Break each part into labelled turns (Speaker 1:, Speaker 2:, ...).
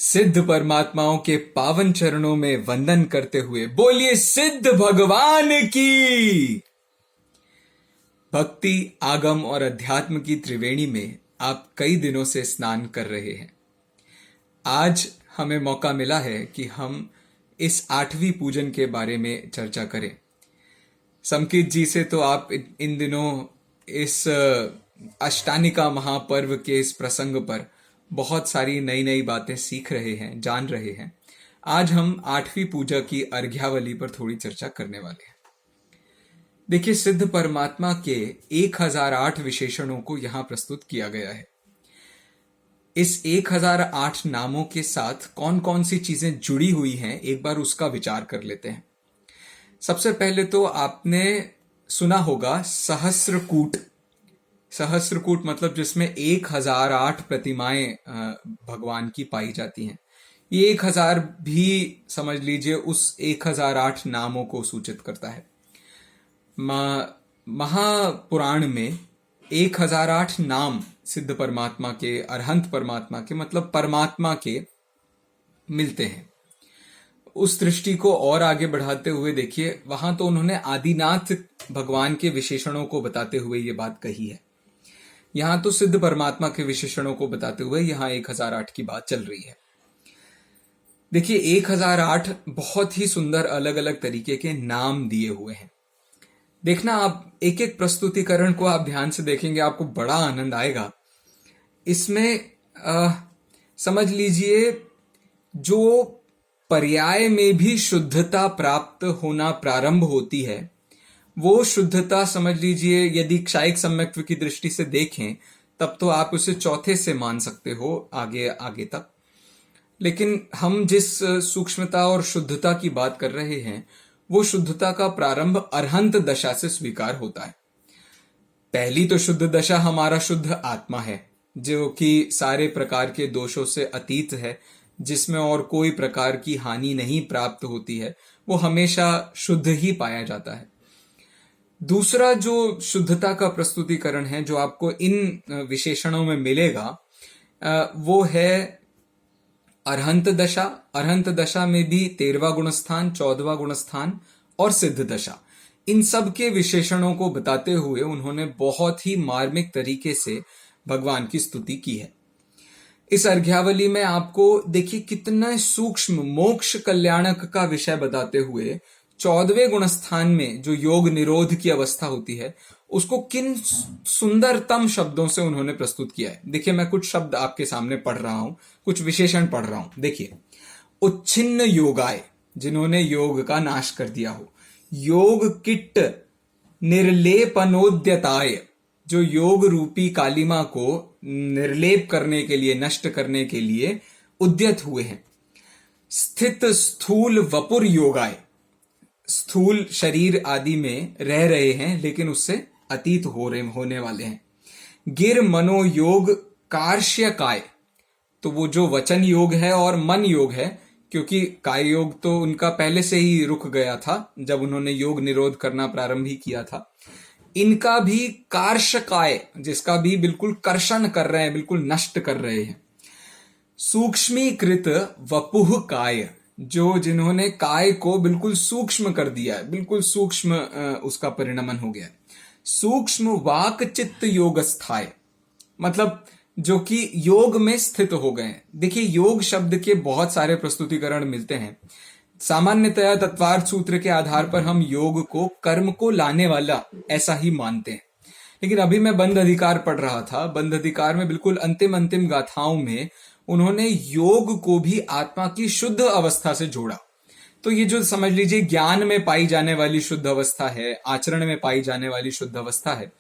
Speaker 1: सिद्ध परमात्माओं के पावन चरणों में वंदन करते हुए बोलिए सिद्ध भगवान की। भक्ति, आगम और अध्यात्म की त्रिवेणी में आप कई दिनों से स्नान कर रहे हैं। आज हमें मौका मिला है कि हम इस 8वीं पूजन के बारे में चर्चा करें। संकित जी से तो आप इन दिनों इस अष्टानिका महापर्व के इस प्रसंग पर बहुत सारी नई नई बातें सीख रहे हैं, जान रहे हैं। आज हम 8वीं पूजा की अर्घ्यावली पर थोड़ी चर्चा करने वाले हैं। देखिए, सिद्ध परमात्मा के 1008 विशेषणों को यहां प्रस्तुत किया गया है। इस 1008 नामों के साथ कौन कौन सी चीजें जुड़ी हुई हैं, एक बार उसका विचार कर लेते हैं। सबसे पहले तो आपने सुना होगा सहस्त्रकूट। सहस्त्रकूट मतलब जिसमें 1008 प्रतिमाएं भगवान की पाई जाती हैं। ये 1000 भी समझ लीजिए उस 1008 नामों को सूचित करता है। महापुराण में 1008 नाम सिद्ध परमात्मा के, अरहंत परमात्मा के मतलब परमात्मा के मिलते हैं। उस दृष्टि को और आगे बढ़ाते हुए देखिए, वहां तो उन्होंने आदिनाथ भगवान के विशेषणों को बताते हुए ये बात कही है। यहां तो सिद्ध परमात्मा के विशेषणों को बताते हुए यहां 1008 की बात चल रही है। देखिए, 1008 बहुत ही सुंदर अलग अलग तरीके के नाम दिए हुए हैं। देखना, आप एक एक प्रस्तुतिकरण को आप ध्यान से देखेंगे, आपको बड़ा आनंद आएगा। इसमें समझ लीजिए, जो पर्याय में भी शुद्धता प्राप्त होना प्रारंभ होती है, वो शुद्धता समझ लीजिए, यदि क्षायिक सम्यक्त्व की दृष्टि से देखें तब तो आप उसे चौथे से मान सकते हो आगे आगे तक। लेकिन हम जिस सूक्ष्मता और शुद्धता की बात कर रहे हैं, वो शुद्धता का प्रारंभ अरहंत दशा से स्वीकार होता है। पहली तो शुद्ध दशा हमारा शुद्ध आत्मा है, जो कि सारे प्रकार के दोषों से अतीत है, जिसमें और कोई प्रकार की हानि नहीं प्राप्त होती है, वो हमेशा शुद्ध ही पाया जाता है। दूसरा जो शुद्धता का प्रस्तुतिकरण है, जो आपको इन विशेषणों में मिलेगा, वो है अरहंत दशा। अरहंत दशा में भी 13वां गुणस्थान, 14वां गुणस्थान और सिद्ध दशा, इन सब के विशेषणों को बताते हुए उन्होंने बहुत ही मार्मिक तरीके से भगवान की स्तुति की है। इस अर्घ्यावली में आपको देखिए कितना सूक्ष्म मोक्ष कल्याणक का विषय बताते हुए 14वें गुणस्थान में जो योग निरोध की अवस्था होती है, उसको किन सुंदरतम शब्दों से उन्होंने प्रस्तुत किया है। देखिए, मैं कुछ शब्द आपके सामने पढ़ रहा हूं, कुछ विशेषण पढ़ रहा हूं। देखिए, उच्छिन्न योगाय, जिन्होंने योग का नाश कर दिया हो। योग किट्ट निर्लेपनोद्यताय, जो योग रूपी कालिमा को निर्लेप करने के लिए, नष्ट करने के लिए उद्यत हुए हैं। स्थित स्थूल वपुर योगाय, स्थूल शरीर आदि में रह रहे हैं लेकिन उससे अतीत होने वाले हैं। गिर मनोयोग कार्श्य काय, तो वो जो वचन योग है और मन योग है, क्योंकि काय योग तो उनका पहले से ही रुक गया था जब उन्होंने योग निरोध करना प्रारंभ ही किया था। इनका भी कार्श्य काय, जिसका भी बिल्कुल कर्षण कर रहे हैं, बिल्कुल नष्ट कर रहे हैं। सूक्ष्मीकृत वपुह काय, जो जिन्होंने काय को बिल्कुल सूक्ष्म कर दिया है, बिल्कुल सूक्ष्म उसका परिणमन हो गया है। सूक्ष्म वाक चित्त योगस्थाय, मतलब जो कि योग में स्थित हो गए हैं। देखिए, योग शब्द के बहुत सारे प्रस्तुतिकरण मिलते हैं। सामान्यतया तत्वार्थ सूत्र के आधार पर हम योग को कर्म को लाने वाला ऐसा ही मानते हैं। लेकिन अभी मैं बंध अधिकार पढ़ रहा था। बंध अधिकार में बिल्कुल अंतिम अंतिम गाथाओं में उन्होंने योग को भी आत्मा की शुद्ध अवस्था से जोड़ा। तो ये जो समझ लीजिए ज्ञान में पाई जाने वाली शुद्ध अवस्था है, आचरण में पाई जाने वाली शुद्ध अवस्था है,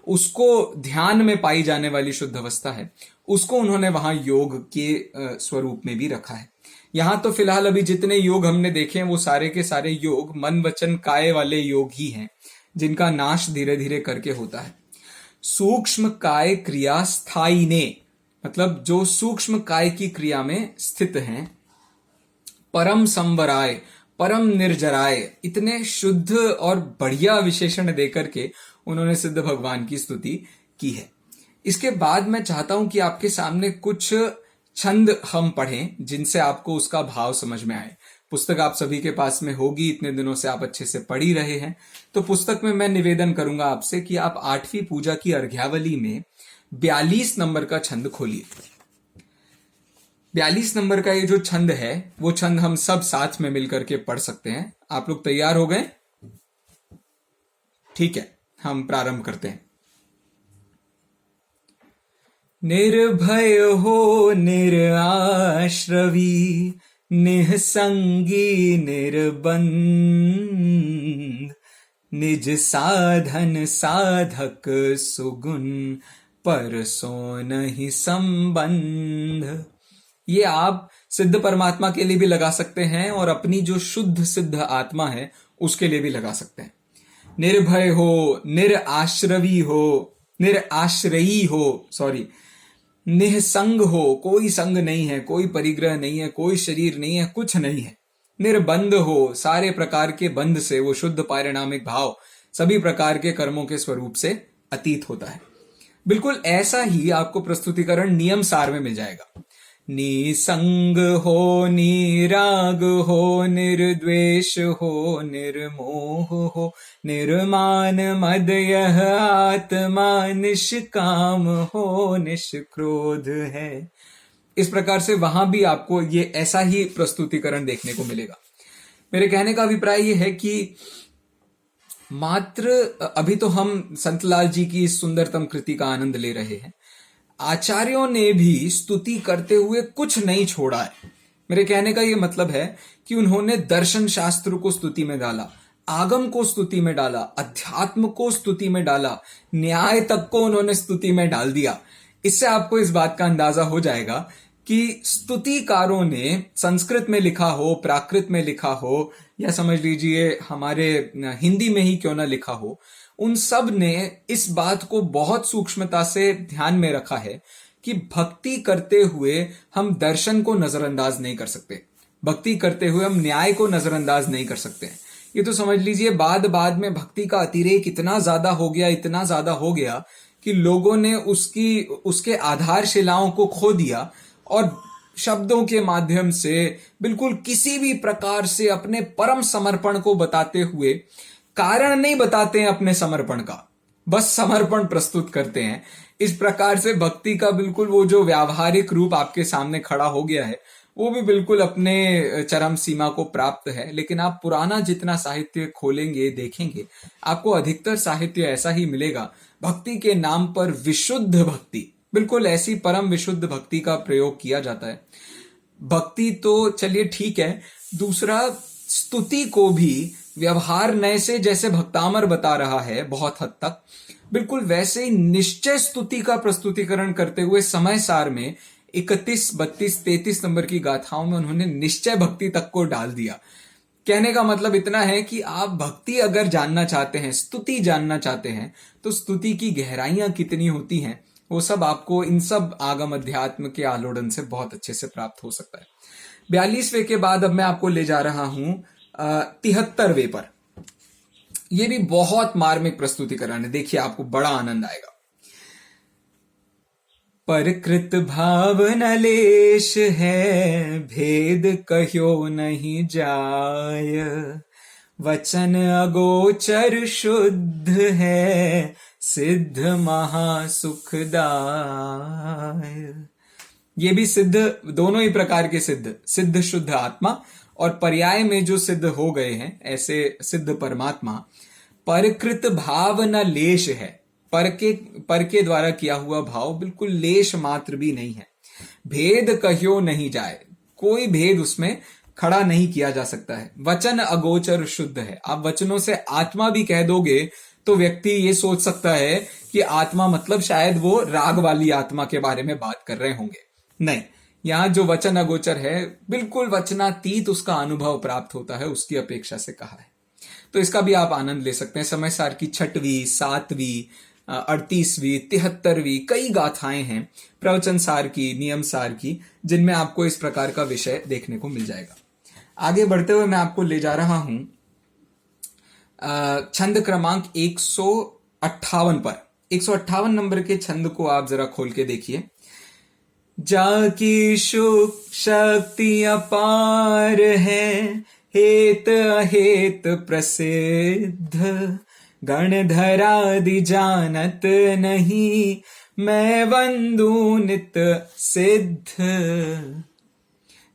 Speaker 1: उसको ध्यान में पाई जाने वाली शुद्ध अवस्था है, उसको उन्होंने वहां योग के स्वरूप में भी रखा है। यहां तो फिलहाल अभी जितने योग हमने देखे हैं, वो सारे के सारे योग मन वचन काय वाले योग ही हैं, जिनका नाश धीरे धीरे करके होता है। सूक्ष्म काय क्रिया स्थायी ने, मतलब जो सूक्ष्म काय की क्रिया में स्थित हैं। परम संवराय, परम निर्जराय, इतने शुद्ध और बढ़िया विशेषण देकर के उन्होंने सिद्ध भगवान की स्तुति की है। इसके बाद मैं चाहता हूं कि आपके सामने कुछ छंद हम पढ़ें जिनसे आपको उसका भाव समझ में आए। पुस्तक आप सभी के पास में होगी, इतने दिनों से आप अच्छे से पढ़ ही रहे हैं। तो पुस्तक में मैं निवेदन करूंगा आपसे कि आप 8वीं पूजा की अर्घ्यावली में 42 नंबर का छंद खोलिए। 42 नंबर का ये जो छंद है वो छंद हम सब साथ में मिलकर के पढ़ सकते हैं। आप लोग तैयार हो गए? ठीक है, हम प्रारंभ करते हैं। निर्भय हो निराश्रवी, निःसंगी निर्बंध, निज साधन साधक सुगुण, पर सो नहीं संबंध। ये आप सिद्ध परमात्मा के लिए भी लगा सकते हैं और अपनी जो शुद्ध सिद्ध आत्मा है उसके लिए भी लगा सकते हैं। निर्भय हो, निराश्रवी हो, निराश्रयी हो, सॉरी, निःसंग हो, कोई संग नहीं है, कोई परिग्रह नहीं है, कोई शरीर नहीं है, कुछ नहीं है। निर्बंध हो, सारे प्रकार के बंध से वो शुद्ध पारिणामिक भाव सभी प्रकार के कर्मों के स्वरूप से अतीत होता है। बिल्कुल ऐसा ही आपको प्रस्तुतिकरण नियम सार में मिल जाएगा। निसंग हो, निराग हो, निर्द्वेष हो, निर्मोह हो, निर्मान मद यह आत्मा, निष्काम हो, निष्क्रोध है। इस प्रकार से वहां भी आपको ये ऐसा ही प्रस्तुतिकरण देखने को मिलेगा। मेरे कहने का अभिप्राय ये है कि मात्र अभी तो हम संतलाल जी की इस सुंदरतम कृति का आनंद ले रहे हैं। आचार्यों ने भी स्तुति करते हुए कुछ नहीं छोड़ा है। मेरे कहने का यह मतलब है कि उन्होंने दर्शन शास्त्र को स्तुति में डाला, आगम को स्तुति में डाला, अध्यात्म को स्तुति में डाला, न्याय तक को उन्होंने स्तुति में डाल दिया। इससे आपको इस बात का अंदाजा हो जाएगा कि स्तुतिकारों ने संस्कृत में लिखा हो, प्राकृत में लिखा हो, या समझ लीजिए हमारे हिंदी में ही क्यों ना लिखा हो, उन सब ने इस बात को बहुत सूक्ष्मता से ध्यान में रखा है कि भक्ति करते हुए हम दर्शन को नजरअंदाज नहीं कर सकते, भक्ति करते हुए हम न्याय को नजरअंदाज नहीं कर सकते। ये तो समझ लीजिए बाद में भक्ति का अतिरेक इतना ज्यादा हो गया, इतना ज्यादा हो गया कि लोगों ने उसके आधारशिलाओं को खो दिया और शब्दों के माध्यम से बिल्कुल किसी भी प्रकार से अपने परम समर्पण को बताते हुए, कारण नहीं बताते हैं अपने समर्पण का, बस समर्पण प्रस्तुत करते हैं। इस प्रकार से भक्ति का बिल्कुल वो जो व्यावहारिक रूप आपके सामने खड़ा हो गया है वो भी बिल्कुल अपने चरम सीमा को प्राप्त है। लेकिन आप पुराना जितना साहित्य खोलेंगे, देखेंगे, आपको अधिकतर साहित्य ऐसा ही मिलेगा। भक्ति के नाम पर विशुद्ध भक्ति, बिल्कुल ऐसी परम विशुद्ध भक्ति का प्रयोग किया जाता है। भक्ति तो चलिए ठीक है, दूसरा स्तुति को भी व्यवहार नए से जैसे भक्तामर बता रहा है बहुत हद तक, बिल्कुल वैसे ही निश्चय स्तुति का प्रस्तुतिकरण करते हुए समय सार में 31, 32, 33 नंबर की गाथाओं में उन्होंने निश्चय भक्ति तक को डाल दिया। कहने का मतलब इतना है कि आप भक्ति अगर जानना चाहते हैं, स्तुति जानना चाहते हैं, तो स्तुति की गहराइयां कितनी होती हैं वो सब आपको इन सब आगम अध्यात्म के आलोड़न से बहुत अच्छे से प्राप्त हो सकता है। 42वें के बाद अब मैं आपको ले जा रहा हूं 73वें पर। यह भी बहुत मार्मिक प्रस्तुतिकरण है, देखिए आपको बड़ा आनंद आएगा। परकृत भाव न लेश है, भेद कह्यो नहीं जाय, वचन अगोचर शुद्ध है, सिद्ध महासुखदाय। ये भी सिद्ध, दोनों ही प्रकार के सिद्ध, सिद्ध शुद्ध आत्मा और पर्याय में जो सिद्ध हो गए हैं ऐसे सिद्ध परमात्मा। परकृत भाव न लेश है, पर के द्वारा किया हुआ भाव बिल्कुल लेश मात्र भी नहीं है। भेद कह्यो नहीं जाए, कोई भेद उसमें खड़ा नहीं किया जा सकता है। वचन अगोचर शुद्ध है, आप वचनों से आत्मा भी कह दोगे तो व्यक्ति ये सोच सकता है कि आत्मा मतलब शायद वो राग वाली आत्मा के बारे में बात कर रहे होंगे। नहीं, यहां जो वचन अगोचर है बिल्कुल वचनातीत उसका अनुभव प्राप्त होता है, उसकी अपेक्षा से कहा है। तो इसका भी आप आनंद ले सकते हैं। समय सार की 6वीं, 7वीं, 38वीं, 73वीं कई गाथाएं हैं प्रवचन सार की, नियम सार की, जिनमें आपको इस प्रकार का विषय देखने को मिल जाएगा। आगे बढ़ते हुए मैं आपको ले जा रहा हूं छंद क्रमांक 158 पर। 158 नंबर के छंद को आप जरा खोल के देखिए। जाकी शक्ति अपार है, हेत अहेत प्रसिद्ध, गणधरादि जानत नहीं, मैं वंदू नित सिद्ध।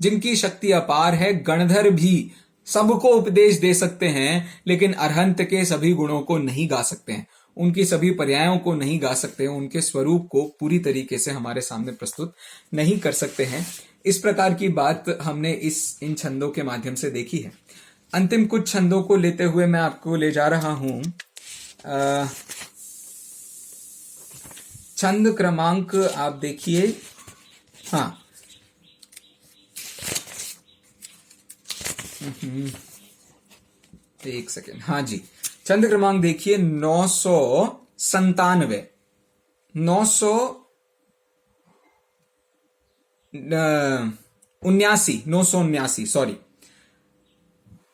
Speaker 1: जिनकी शक्ति अपार है, गणधर भी सबको उपदेश दे सकते हैं, लेकिन अरहंत के सभी गुणों को नहीं गा सकते हैं, उनकी सभी पर्यायों को नहीं गा सकते हैं, उनके स्वरूप को पूरी तरीके से हमारे सामने प्रस्तुत नहीं कर सकते हैं। इस प्रकार की बात हमने इन छंदों के माध्यम से देखी है। अंतिम कुछ छंदों को लेते हुए मैं आपको ले जा रहा हूं छंद क्रमांक, आप देखिए, हाँ, एक सेकेंड, हाँ जी, छंद क्रमांक देखिए 997, 979, सॉरी,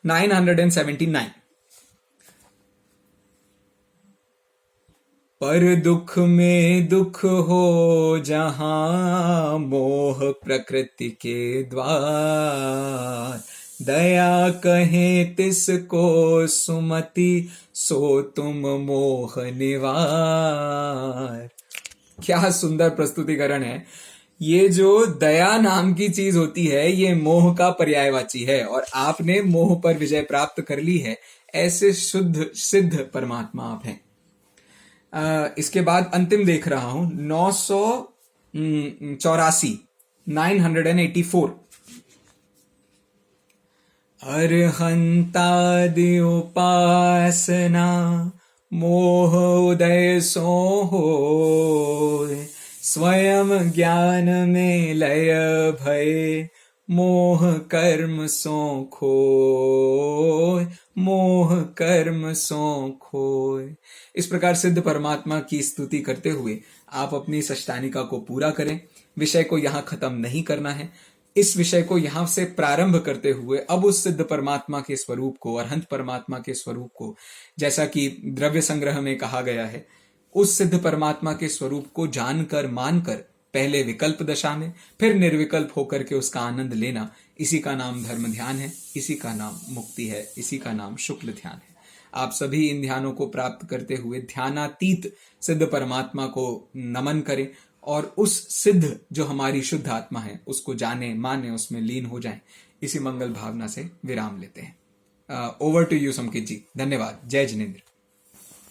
Speaker 1: 979। पर दुख में दुख हो जहां, मोह प्रकृति के द्वार, दया कहे तिसको सुमति, सो तुम मोह निवार। क्या सुंदर प्रस्तुतिकरण है। ये जो दया नाम की चीज होती है, ये मोह का पर्यायवाची है, और आपने मोह पर विजय प्राप्त कर ली है। ऐसे शुद्ध सिद्ध परमात्मा आप हैं। इसके बाद अंतिम देख रहा हूं 984, 984। अरहंतादि उपासना, मोह उदय सो होय, स्वयं ज्ञान में लय भय, मोह कर्म सो खोय, मोह कर्म सो खोय। इस प्रकार सिद्ध परमात्मा की स्तुति करते हुए आप अपनी षष्ठानिका को पूरा करें। विषय को यहां खत्म नहीं करना है। इस विषय को यहां से प्रारंभ करते हुए अब उस सिद्ध परमात्मा के स्वरूप को, अरहंत परमात्मा के स्वरूप को, जैसा कि द्रव्य संग्रह में कहा गया है, उस सिद्ध परमात्मा के स्वरूप को जानकर मानकर पहले विकल्प दशा में, फिर निर्विकल्प होकर के उसका आनंद लेना, इसी का नाम धर्म ध्यान है, इसी का नाम मुक्ति है, इसी का नाम शुक्ल ध्यान है। आप सभी इन ध्यानों को प्राप्त करते हुए ध्यानातीत सिद्ध परमात्मा को नमन करें और उस सिद्ध जो हमारी शुद्ध आत्मा है उसको जाने माने, उसमें लीन हो जाएं। इसी मंगल भावना से विराम लेते हैं। ओवर टू यू संकित जी। धन्यवाद। जय जिनेन्द्र।